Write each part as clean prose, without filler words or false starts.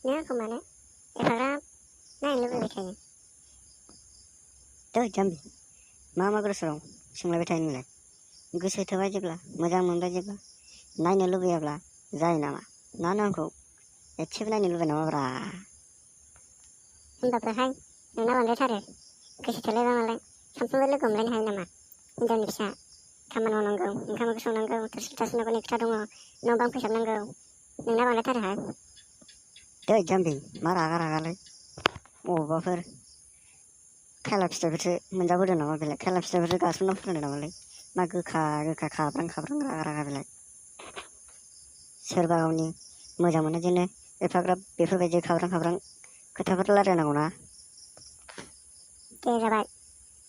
नों आंखौ मानो एफाग्राब नायनो लुबैबाय थायो? दै जाम्बि, मा गोसोआव सोंलायबाय थायो नोंलाय? गोसो थोबाय जेब्ला, मोजां मोनबाय जेब्ला, नायनो लुबैयाब्ला जायो नामा? ना नों आंखौ एसेबो नायनो लुबैया नामाब्रा? होनबाबोहाय नोंना बांद्रायथारो। गोसो थोलायबा मालाय सानफ्रोमबो लोगो हमलायनो हायो नामा? हिनजावनि फिसा, खामानि मावनांगौ, ओंखाम ओंख्रि संनांगौ, थोरसि लथा सुनांगौनि खोथा दङ, न' बां फोसाबनांगौ। नोंना बांद्रायथारोहाय। दै जाम्बि, मा रागालै? अबावबाफोर खायला फिथाइफोरसो मोनजाबोदों नामा बेलाय? खायला फिथाइफोरसो गासोमना फैदों नामालै? मा गोखा खाब्रां रागा बेलाय? सोरबा गावनि मोजां मोननायजोंनो एफाग्राब बेफोरबायदि खाब्रां खोथाफोर रायलायनांगौ ना? दे जाबाय,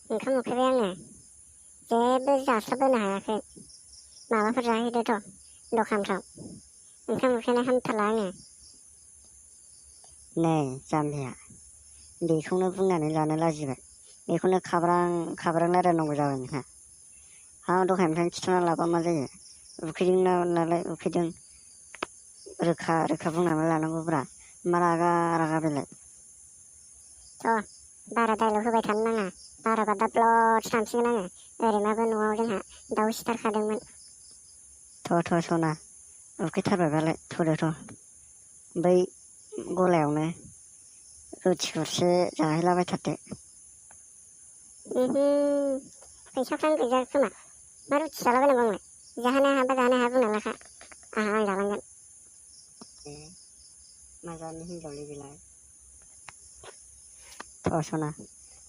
ओंखाम उखैबाय आङो। जेबो जास्लाबबोनो हायाखै। माबाफोर जाहैदोथ' दखानफ्राव। ओंखाम उखैनाय हामथारला आङो। नै जाम्बिया, बेखौनो बुंनानै लानो लाजिबाय। बेखौनो खाब्रां रायलायनांगौ जाबाय नोंहा। दहायनिफ्रायनो खिथाना लाबा मा जायो? उखैदों नालाय उखैदों, रोखा बुंनानै लानांगौब्रा। मा रागा बेलाय? बारा डाइलग होबाय थानो नाङा। बाराबा दा ब्लद थांसिगोन आङो। ओरैनोबो न'आव जोंहा दाउ सिथारखादोंमोन। थ' सना, उखैथारबायबालाय थ'दो। बै गलायावनो रुथि गरसे जाहैलाबायथारदो। फैसाफ्रानो गैजा खोमा। मा रुथि जालाबायनांगौ आंलाय? जाहोनो हाया बुंना लाखा। आं जालांगोन। मा जानो हिनजावलै बेलाय? थ' सना,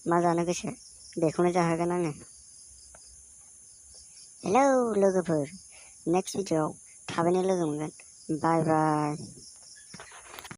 मा जानो गोसो बेखौनो जाहोगोन आङो। हेलौ लोगोफोर, नेक्स्ट भिडिअ'आव थाबैनो लोगो मोनगोन। बाय बाय।